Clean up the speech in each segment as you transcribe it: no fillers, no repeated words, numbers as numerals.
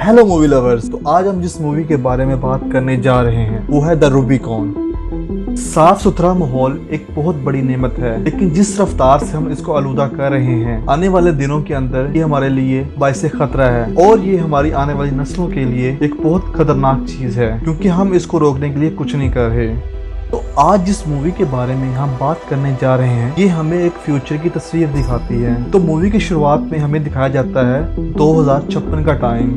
Hello movie lovers. तो आज हम जिस मूवी के बारे में बात करने जा रहे हैं वो है द रूबिकॉन। साफ सुथरा माहौल एक बहुत बड़ी नेमत है, लेकिन जिस रफ्तार से हम इसको आलूदा कर रहे हैं आने वाले दिनों के अंदर ये हमारे लिए बाइसे खतरा है और ये हमारी आने वाली नस्लों के लिए एक बहुत खतरनाक चीज है, क्योंकि हम इसको रोकने के लिए कुछ नहीं कर रहे। तो आज जिस मूवी के बारे में हम बात करने जा रहे हैं ये हमें एक फ्यूचर की तस्वीर दिखाती है। तो मूवी की शुरुआत में हमें दिखाया जाता है 2056 का टाइम,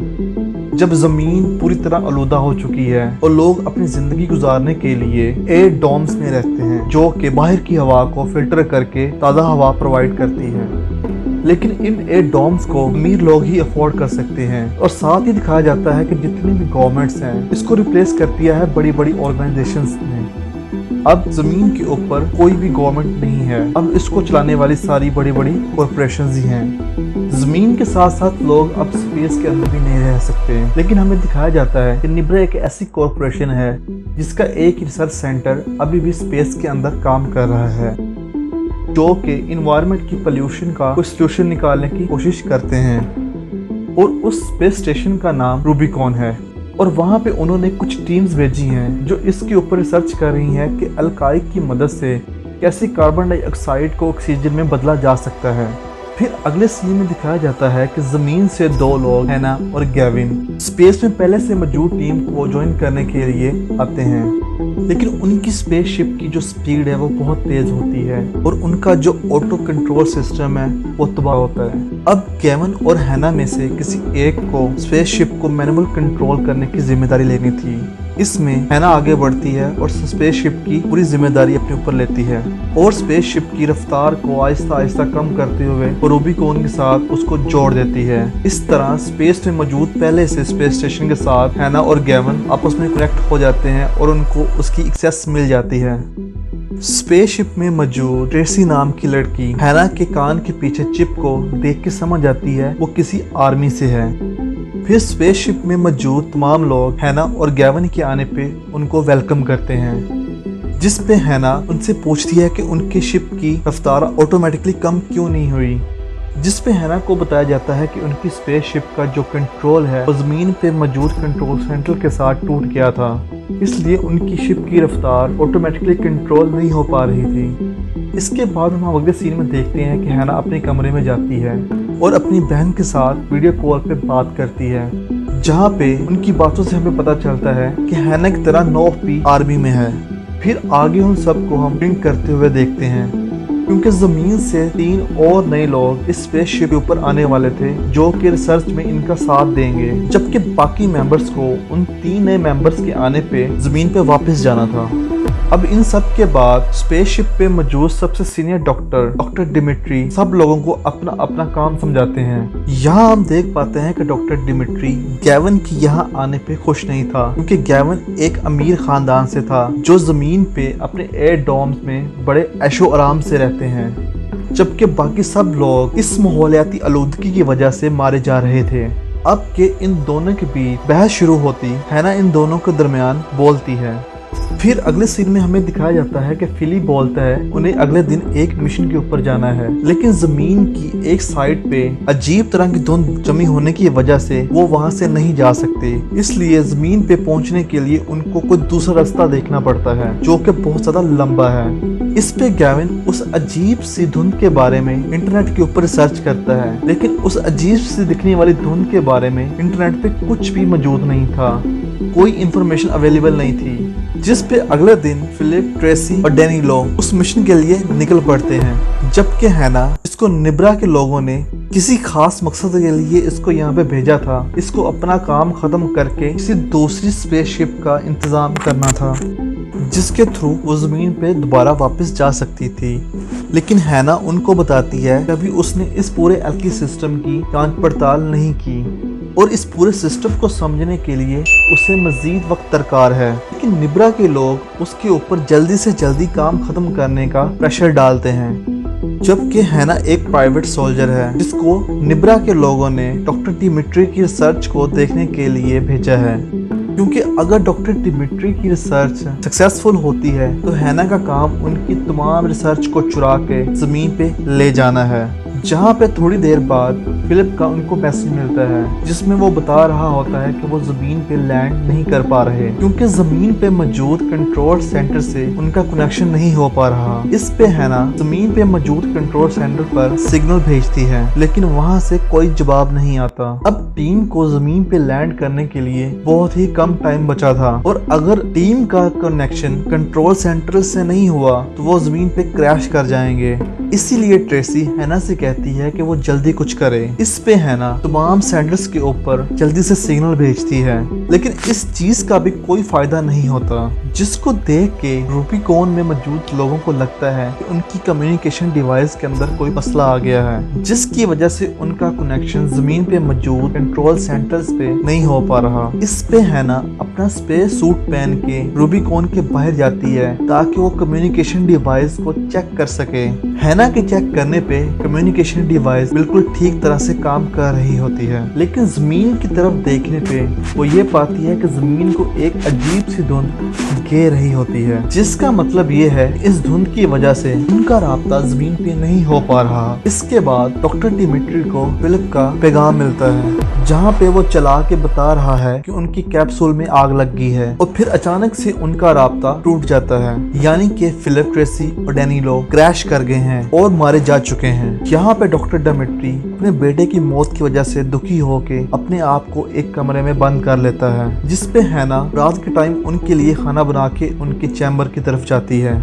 जब जमीन पूरी तरह आलूदा हो चुकी है और लोग अपनी जिंदगी गुजारने के लिए एयर डोम्स में रहते हैं, जो कि बाहर की हवा को फिल्टर करके ताज़ा हवा प्रोवाइड करती है। लेकिन इन एयर डोम्स को अमीर लोग ही अफोर्ड कर सकते हैं और साथ ही दिखाया जाता है कि जितनी भी गवर्नमेंट्स हैं इसको रिप्लेस कर दिया है बड़ी बड़ी ऑर्गेनाइजेशंस ने। अब जमीन के ऊपर कोई भी गवर्नमेंट नहीं है, अब इसको चलाने वाली सारी बड़ी बड़ी कॉरपोरेशंस ही हैं। जमीन के साथ साथ लोग अब स्पेस के अंदर भी नहीं रह सकते, लेकिन हमें दिखाया जाता है कि निब्रा एक ऐसी कॉरपोरेशन है जिसका एक रिसर्च सेंटर अभी भी स्पेस के अंदर काम कर रहा है, जो कि इन्वायरमेंट की पोल्यूशन का कोई सोल्यूशन निकालने की कोशिश करते हैं। और उस स्पेस स्टेशन का नाम रूबिकॉन है और वहाँ पे उन्होंने कुछ टीम्स भेजी हैं जो इसके ऊपर रिसर्च कर रही हैं कि अल्काइक की मदद से कैसे कार्बन डाइऑक्साइड को ऑक्सीजन में बदला जा सकता है। फिर अगले सीन में दिखाया जाता है कि जमीन से दो लोग हैना और गैविन स्पेस में पहले से मौजूद टीम को ज्वाइन करने के लिए आते हैं, लेकिन उनकी स्पेसशिप की जो स्पीड है वो बहुत तेज होती है और उनका जो ऑटो कंट्रोल सिस्टम है वो तबाह होता है। अब गैविन और हैना में से किसी एक को स्पेसशिप को मैनुअल कंट्रोल करने की जिम्मेदारी लेनी थी। इसमें हैना आगे बढ़ती है और स्पेसशिप की पूरी जिम्मेदारी अपने ऊपर लेती है और स्पेसशिप की रफ्तार को आहिस्ता आहिस्ता कम करते हुए रूबिकॉन के साथ उसको जोड़ देती है। इस तरह स्पेस में मौजूद पहले से स्पेस स्टेशन के साथ हैना और गैविन आपस में कनेक्ट हो जाते हैं और उनको उसकी एक्सेस मिल जाती है। स्पेसशिप में मौजूद ट्रेसी नाम की लड़की हैना के कान के पीछे चिप को देख के समझ जाती है वो किसी आर्मी से है। फिर स्पेसशिप में मौजूद तमाम लोग हैना और गैविन के आने पे उनको वेलकम करते हैं, जिस पे हैना उनसे पूछती है कि उनकी शिप की रफ्तार ऑटोमेटिकली कम क्यों नहीं हुई, जिस पे हैना को बताया जाता है कि उनकी स्पेसशिप का जो कंट्रोल है वो जमीन पे मौजूद कंट्रोल सेंटर के साथ टूट गया था, इसलिए उनकी शिप की रफ्तार ऑटोमेटिकली कंट्रोल नहीं हो पा रही थी। इसके बाद हम अगले सीन में देखते हैं कि हैना अपने कमरे में जाती है और अपनी बहन के साथ वीडियो कॉल पे बात करती है, जहाँ पे उनकी बातों से हमें पता चलता है कि हैना की तरह नोह भी आर्मी में है। फिर आगे उन सबको हम ड्रिंक करते हुए देखते हैं, क्योंकि जमीन से 3 और नए लोग इस स्पेसशिप के ऊपर आने वाले थे जो कि रिसर्च में इनका साथ देंगे, जबकि बाकी मेंबर्स को उन 3 नए मेंबर्स के आने पे जमीन पे वापस जाना था। अब इन सब के बाद स्पेसशिप पे मौजूद सबसे सीनियर डॉक्टर डिमिट्री सब लोगों को अपना अपना काम समझाते हैं। यहाँ हम देख पाते हैं कि डॉक्टर डिमिट्री गैविन की यहाँ आने पे खुश नहीं था, क्योंकि गैविन एक अमीर खानदान से था जो जमीन पे अपने एयर डोम्स में बड़े ऐशो आराम से रहते हैं, जबकि बाकी सब लोग इस माहौलियाती आलूदगी की वजह से मारे जा रहे थे। अब के इन दोनों के बीच बहस शुरू होती है ना, इन दोनों के दरमियान बोलती है। फिर अगले सीन में हमें दिखाया जाता है कि फिली बोलता है उन्हें अगले दिन एक मिशन के ऊपर जाना है, लेकिन जमीन की एक साइड पे अजीब तरह की धुंध जमी होने की वजह से वो वहां से नहीं जा सकते, इसलिए जमीन पे पहुंचने के लिए उनको कोई दूसरा रास्ता देखना पड़ता है जो कि बहुत ज्यादा लंबा है। इस पे गैविन उस अजीब सी धुंध के बारे में इंटरनेट के ऊपर रिसर्च करता है, लेकिन उस अजीब सी दिखने वाली धुंध के बारे में इंटरनेट पे कुछ भी मौजूद नहीं था, कोई इंफॉर्मेशन अवेलेबल नहीं थी। जिस पे अगले दिन फिलिप, ट्रेसी और डैनिलो उस मिशन के लिए निकल पड़ते हैं, जबकि हैना इसको निब्रा के लोगों ने किसी खास मकसद के लिए इसको यहाँ पे भेजा था, इसको अपना काम खत्म करके किसी दूसरी स्पेसशिप का इंतजाम करना था जिसके थ्रू वो जमीन पे दोबारा वापस जा सकती थी। लेकिन हैना उनको बताती है कि अभी उसने इस पूरे एल्की सिस्टम की जांच पड़ताल नहीं की और इस पूरे सिस्टम को समझने के लिए उसे मजीद वक्त दरकार है। लेकिन निब्रा के लोग उसके ऊपर जल्दी से जल्दी काम खत्म करने का प्रेशर डालते हैं, जबकि हैना एक प्राइवेट सोल्जर है जिसको निब्रा के लोगों ने डॉक्टर डिमिट्री की रिसर्च को देखने के लिए भेजा है, क्योंकि अगर डॉक्टर डिमिट्री की रिसर्च सक्सेसफुल होती है तो हैना का काम उनकी तमाम रिसर्च को चुरा के जमीन पे ले जाना है, जहाँ पे थोड़ी देर बाद फिलिप का उनको मैसेज मिलता है जिसमें वो बता रहा होता है कि वो जमीन पे लैंड नहीं कर पा रहे क्योंकि जमीन पे मौजूद कंट्रोल सेंटर से उनका कनेक्शन नहीं हो पा रहा। इस पे हैना जमीन पे मौजूद कंट्रोल सेंटर पर सिग्नल भेजती है लेकिन वहाँ से कोई जवाब नहीं आता। अब टीम को जमीन पे लैंड करने के लिए बहुत ही कम टाइम बचा था और अगर टीम का कनेक्शन कंट्रोल सेंटर से नहीं हुआ तो वो जमीन पे क्रैश कर जाएंगे। इसीलिए ट्रेसी हैना से कहती है कि वो जल्दी कुछ करे। इस पे हैना तमाम सेंटर्स के ऊपर जल्दी से सिग्नल भेजती है लेकिन इस चीज का भी कोई फायदा नहीं होता, जिसको देख के रूबिकॉन में मौजूद लोगों को लगता है कि उनकी कम्युनिकेशन डिवाइस के अंदर कोई मसला आ गया है जिसकी वजह से उनका कनेक्शन जमीन पे मौजूद कंट्रोल सेंटर्स पे नहीं हो पा रहा। इस पे हैना अपना स्पेस सूट पहन के रूबिकॉन के बाहर जाती है ताकि वो कम्युनिकेशन डिवाइस को चेक कर सके। हैना के चेक करने पे कम्युनिकेशन डिवाइस बिल्कुल ठीक तरह से काम कर रही होती है लेकिन जमीन की तरफ देखने पे वो ये पाती है कि जमीन को एक अजीब सी धुंध घेर रही होती है जिसका मतलब ये है इस धुंध की वजह से उनका राब्ता जमीन पे नहीं हो पा रहा। इसके बाद डॉक्टर डिमिट्री को फिलिप का पैगाम मिलता है जहाँ पे वो चला के बता रहा है कि उनकी कैप्सूल में आग लग गई है और फिर अचानक से उनका राब्ता टूट जाता है यानी कि फिलिप, ट्रेसी और डैनिलो क्रैश कर गए हैं और मारे जा चुके हैं। यहाँ पे डॉक्टर डिमिट्री अपने बेटे की मौत की वजह से दुखी होके अपने आप को एक कमरे में बंद कर लेता है जिसपे हैना रात के टाइम उनके लिए खाना बना के उनके चैम्बर की तरफ जाती है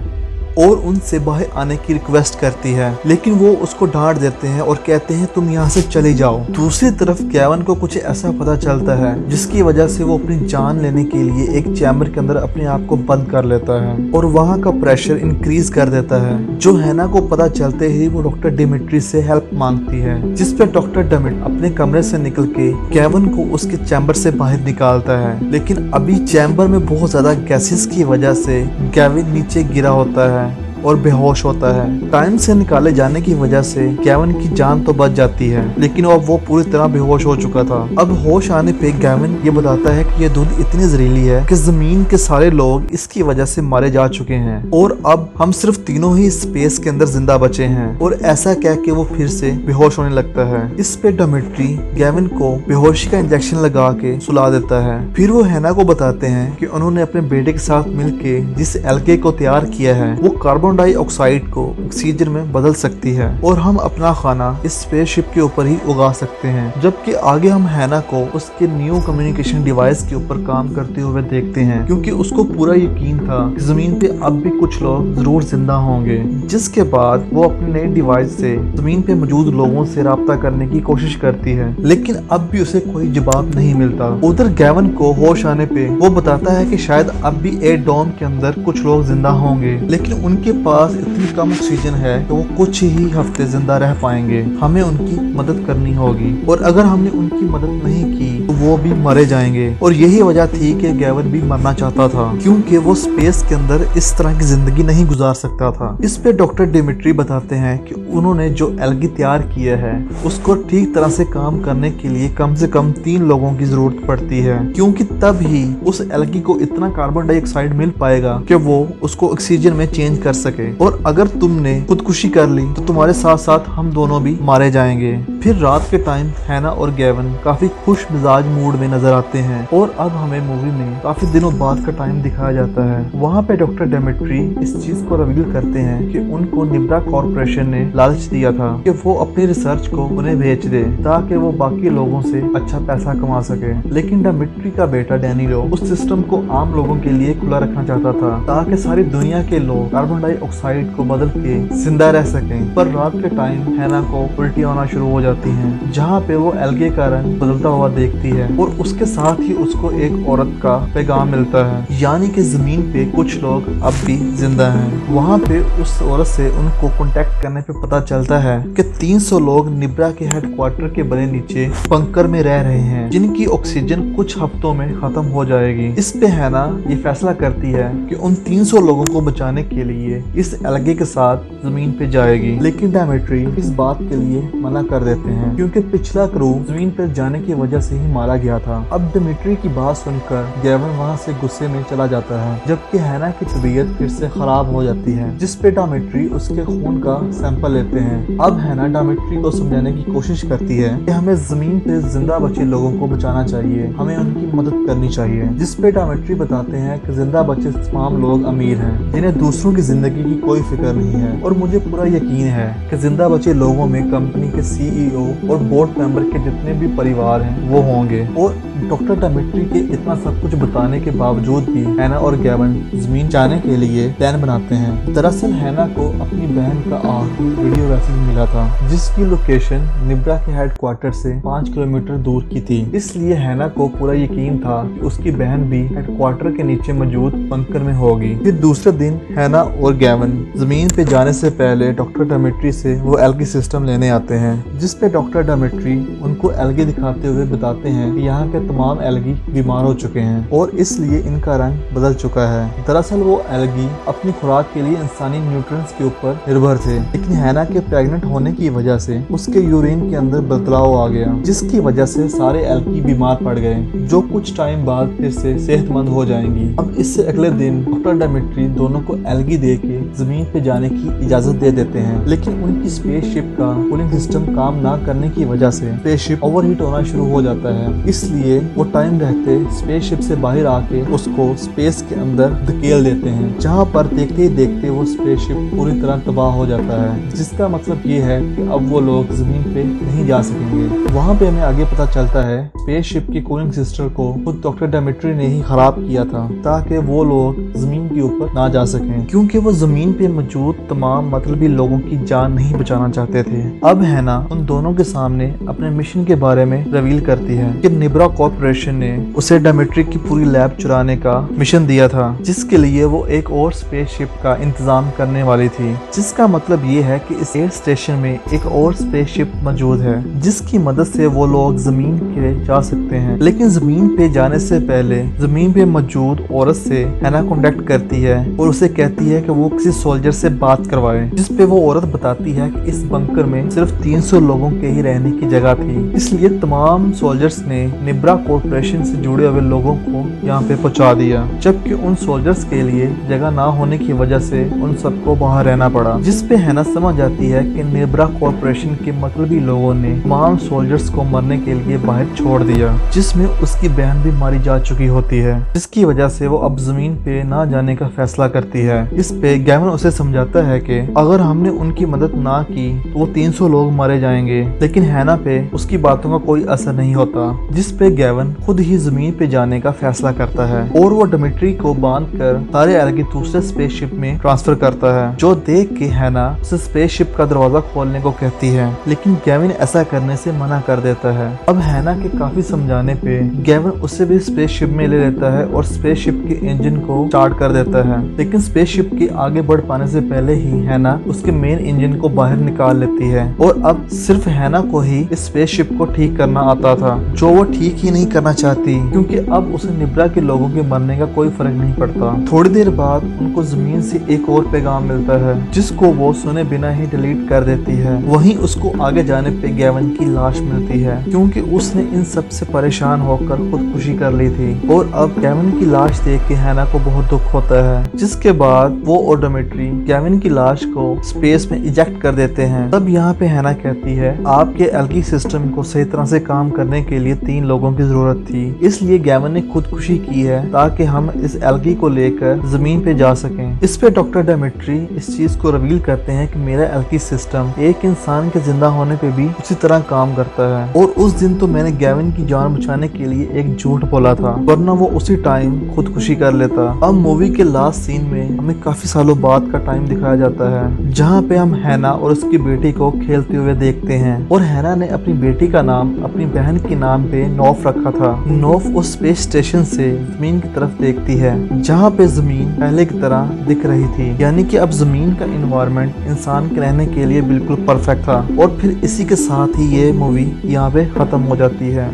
और उनसे बाहर आने की रिक्वेस्ट करती है लेकिन वो उसको डांट देते हैं और कहते हैं तुम यहाँ से चले जाओ। दूसरी तरफ केविन को कुछ ऐसा पता चलता है जिसकी वजह से वो अपनी जान लेने के लिए एक चैम्बर के अंदर अपने आप को बंद कर लेता है और वहाँ का प्रेशर इंक्रीज कर देता है। जो हैना को पता चलते ही वो डॉक्टर डिमिट्री से हेल्प मांगती है जिसपे डॉक्टर डिमिट्री अपने कमरे से निकल के केविन को उसके चैम्बर से बाहर निकालता है लेकिन अभी चैम्बर में बहुत ज्यादा गैसेस की वजह से केविन नीचे गिरा होता है और बेहोश होता है। टाइम से निकाले जाने की वजह से केविन की जान तो बच जाती है लेकिन अब वो पूरी तरह बेहोश हो चुका था। अब होश आने पे केविन ये बताता है कि ये धुंध इतनी जहरीली है कि जमीन के सारे लोग इसकी वजह से मारे जा चुके हैं और अब हम सिर्फ तीनों ही स्पेस के अंदर जिंदा बचे हैं और ऐसा कह के वो फिर से बेहोश होने लगता है। इस पे डिमिट्री केविन को बेहोशी का इंजेक्शन लगा के सुला देता है। फिर वो हैना को बताते हैं कि उन्होंने अपने बेटे के साथ मिलके जिस एल्गे को तैयार किया है वो कार्बन डाइऑक्साइड को ऑक्सीजन में बदल सकती है और हम अपना खाना इस स्पेसशिप के ऊपर ही उगा सकते हैं। जबकि आगे हम हैना को उसके न्यू कम्युनिकेशन डिवाइस के ऊपर काम करते हुए देखते हैं क्योंकि उसको पूरा यकीन था कि जमीन पे अब भी कुछ लोग जरूर जिंदा होंगे। जिसके बाद वो अपने नए डिवाइस से जमीन पे मौजूद लोगों से राब्ता करने की कोशिश करती है लेकिन अब भी उसे कोई जवाब नहीं मिलता। उधर केविन को होश आने पे वो बताता है कि शायद अब भी ए डोम के अंदर कुछ लोग जिंदा होंगे लेकिन उनके पास इतनी कम ऑक्सीजन है कि वो कुछ ही हफ्ते जिंदा रह पाएंगे। हमें उनकी मदद करनी होगी और अगर हमने उनकी मदद नहीं की तो वो भी मरे जाएंगे। और यही वजह थी कि केविन भी मरना चाहता था क्योंकि वो स्पेस के अंदर इस तरह की जिंदगी नहीं गुजार सकता था। इस पे डॉक्टर डिमिट्री बताते हैं कि उन्होंने जो एल्गी तैयार किया है उसको ठीक तरह से काम करने के लिए कम से कम 3 लोगों की जरूरत पड़ती है क्योंकि तब ही उस एल्गी को इतना कार्बन डाइऑक्साइड मिल पाएगा कि वो उसको ऑक्सीजन में चेंज कर सके और अगर तुमने खुदकुशी कर ली तो तुम्हारे साथ साथ हम दोनों भी मारे जाएंगे। फिर रात के टाइम हैना और केविन काफी खुश मिजाज मूड में नजर आते हैं और अब हमें मूवी में काफी दिनों बाद का टाइम दिखाया जाता है। वहाँ पे डॉक्टर डिमिट्री इस चीज को रिवील करते हैं कि उनको निब्रा कॉर्पोरेशन ने लालच दिया था कि वो अपनी रिसर्च को उन्हें बेच दे ताकि वो बाकी लोगों से अच्छा पैसा कमा सके। लेकिन डिमिट्री का बेटा डैनिलो उस सिस्टम को आम लोगों के लिए खुला रखना चाहता था ताकि सारी दुनिया के लोग कार्बन डाइऑक्साइड को बदल के जिंदा रह सकें। पर रात के टाइम हैना को उल्टी आना शुरू हो जाती हैं जहाँ पे वो एल्गे का रंग बदलता हुआ देखती है और उसके साथ ही उसको एक औरत का पैगाम मिलता है यानी कि जमीन पे कुछ लोग अब भी जिंदा हैं। वहाँ पे उस औरत से उनको कांटेक्ट करने पे पता चलता है कि 300 लोग निब्रा के हेडक्वार्टर के बने नीचे बंकर में रह रहे हैं जिनकी ऑक्सीजन कुछ हफ्तों में खत्म हो जाएगी। इस पे हैना ये फैसला करती है कि उन 300 लोगों को बचाने के लिए इस एल्गे के साथ जमीन पे जाएगी लेकिन डिमिट्री इस बात के लिए मना कर देता देते हैं क्योंकि पिछला क्रू जमीन पर जाने की वजह से ही मारा गया था। अब डिमिट्री की बात सुनकर गैवन वहाँ से गुस्से में चला जाता है, जबकि हैना की तबीयत फिर से खराब हो जाती है, जिस पे डिमिट्री उसके खून का सैंपल लेते हैं। अब हैना डिमिट्री को समझाने की कोशिश करती है कि हमें जमीन पे जिंदा बचे लोगों को बचाना चाहिए, हमें उनकी मदद करनी चाहिए, जिस पे डिमिट्री बताते हैं कि जिंदा बचे तमाम लोग अमीर हैं जिन्हें दूसरों की जिंदगी की कोई फिक्र नहीं है, और मुझे पूरा यकीन है कि जिंदा बचे लोगों में कंपनी के सीईओ और बोर्ड मेंबर के जितने भी परिवार हैं वो होंगे। और डॉक्टर डिमिट्री के इतना सब कुछ बताने के बावजूद भी हैना और गैवन जमीन जाने के लिए प्लान बनाते हैं। दरअसल हैना को अपनी बहन का वीडियो मैसेज मिला था, जिसकी लोकेशन निब्रा के हेडक्वार्टर से 5 किलोमीटर दूर की थी। इसलिए हैना को पूरा यकीन था कि उसकी बहन भी हेडक्वार्टर के नीचे मौजूद बंकर में होगी। फिर दूसरे दिन हैना और गैवन जमीन पे जाने से पहले डॉक्टर डिमिट्री से वो एल्गी सिस्टम लेने आते हैं, जिस पे डॉक्टर डिमिट्री उनको एल्गी दिखाते हुए बताते हैं कि यहाँ के तमाम एल्गी बीमार हो चुके हैं और इसलिए इनका रंग बदल चुका है। दरअसल वो एल्गी अपनी खुराक के लिए इंसानी न्यूट्रिएंट्स के ऊपर निर्भर थे, लेकिन हैना के प्रेग्नेंट होने की वजह से उसके यूरिन के अंदर बदलाव आ गया, जिसकी वजह से सारे एल्गी बीमार पड़ गए, जो कुछ टाइम बाद फिर से सेहतमंद हो जाएंगी। अब इससे अगले दिन डॉक्टर डिमिट्री दोनों को एल्गी दे के जमीन पे जाने की इजाजत दे देते हैं, लेकिन उनकी स्पेसशिप का कूलिंग सिस्टम काम ना करने की वजह से स्पेसशिप ओवरहीट होना शुरू हो जाता है। इसलिए वो टाइम रहते स्पेसशिप से बाहर आके उसको स्पेस के अंदर धकेल देते हैं, जहाँ पर देखते ही देखते वो स्पेसशिप पूरी तरह तबाह हो जाता है, जिसका मतलब ये है कि अब वो लोग जमीन पे नहीं जा सकेंगे। वहाँ पे हमें आगे पता चलता है स्पेसशिप की कूलिंग सिस्टम को खुद डॉक्टर डिमिट्री ने ही खराब किया था, ताकि वो लोग जमीन के ऊपर ना जा सकें, क्योंकि वो जमीन पे मौजूद तमाम मतलबी लोगों की जान नहीं बचाना चाहते थे। अब हैना उन दोनों के सामने अपने मिशन के बारे में रिवील करती है कि निब्रा कॉर्पोरेशन ने उसे डिमिट्री की पूरी लैब चुराने का मिशन दिया था, जिसके लिए वो एक और स्पेसशिप का इंतजाम करने वाली थी, जिसका मतलब ये है कि इस एयर स्टेशन में एक और स्पेसशिप मौजूद है, जिसकी मदद से वो लोग जमीन के जा सकते हैं। लेकिन जमीन पे जाने से पहले जमीन पे मौजूद औरत से हैना कांटेक्ट करती है और उसे कहती है कि वो किसी सोल्जर से बात करवाए, जिस पे वो औरत बताती है कि इस बंकर में सिर्फ 300 लोगों के ही रहने की जगह थी, इसलिए तमाम सोल्जर्स ने निब्रा कॉर्पोरेशन से जुड़े हुए लोगों को यहाँ पे पहुंचा दिया, जबकि उन सोल्जर्स के लिए जगह ना होने की वजह से उन सबको बाहर रहना पड़ा, जिस पे हैना समझ जाती है कि निब्रा कॉर्पोरेशन के मतलबी लोगों ने तमाम सोल्जर्स को मरने के लिए बाहर छोड़ दिया, जिसमें उसकी बहन भी मारी जा चुकी होती है, जिसकी वजह से वो अब जमीन पे ना जाने का फैसला करती है। इस पे गैवन उसे समझाता है कि अगर हमने उनकी मदद ना की तो वो 300 लोग मारे जाएंगे, लेकिन हैना पे उसकी बातों का कोई असर नहीं होता, जिस पे गैवन खुद ही जमीन पे जाने का फैसला करता है और वो डिमिट्री को बांधकर सारे एल्गी दूसरे स्पेसशिप में ट्रांसफर करता है, जो देख के हैना उसे स्पेसशिप का दरवाजा खोलने को कहती है, लेकिन गैवन ऐसा करने से मना कर देता है। अब हैना के काफी समझाने पे गैवन उसे भी स्पेसशिप में ले लेता है और स्पेसशिप के इंजन को स्टार्ट कर देता है, लेकिन स्पेसशिप के आगे बढ़ पाने से पहले ही हैना उसके मेन इंजन को बाहर निकाल लेती है, और अब सिर्फ हैना को ही इस स्पेसशिप को ठीक करना आता था, जो वो ठीक ही नहीं करना चाहती, क्योंकि अब उसे निब्रा के लोगों के मरने का कोई फर्क नहीं पड़ता। थोड़ी देर बाद उनको जमीन से एक और पैगाम मिलता है, जिसको वो सुने बिना ही डिलीट कर देती है। वहीं उसको आगे जाने पे गैवन की लाश मिलती है, क्योंकि उसने इन सब से परेशान होकर खुदकुशी कर ली थी, और अब गैवन की लाश देख के हैना को बहुत दुख होता है, जिसके बाद वो और डिमिट्री गैवन की लाश को स्पेस में इजेक्ट कर देते हैं। तब यहाँ पे हैना कहती है आपके एल्गी सिस्टम को सही तरह से काम करने के लिए 3 लोगों की जरूरत थी, इसलिए गैवन ने खुदकुशी की है ताकि हम इस एल्गी को लेकर जमीन पे जा सकें। इस पे डॉक्टर डिमिट्री इस चीज को रिवील करते हैं कि मेरा एल्गी सिस्टम एक इंसान के जिंदा होने पे भी उसी तरह काम करता है, और उस दिन तो मैंने गैवन की जान बचाने के लिए एक झूठ बोला था, वरना वो उसी टाइम खुदकुशी कर लेता। अब मूवी के लास्ट सीन में हमें काफी सालों बाद का टाइम दिखाया जाता है, जहाँ पे हम हैना और उसकी बेटी को खेलते हुए देखते हैं, और हैना ने अपनी बेटी का नाम अपनी बहन के नाम पे नोफ रखा था। नोफ उस स्पेस स्टेशन से जमीन की तरफ देखती है, जहाँ पे जमीन पहले की तरह दिख रही थी, यानी कि अब जमीन का एनवायरनमेंट इंसान के रहने के लिए बिल्कुल परफेक्ट था। और फिर इसी के साथ ही ये मूवी यहाँ पे खत्म हो जाती है।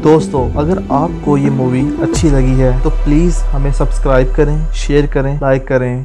दोस्तों, अगर आपको ये मूवी अच्छी लगी है तो प्लीज हमें सब्सक्राइब करें, शेयर करें, लाइक करें।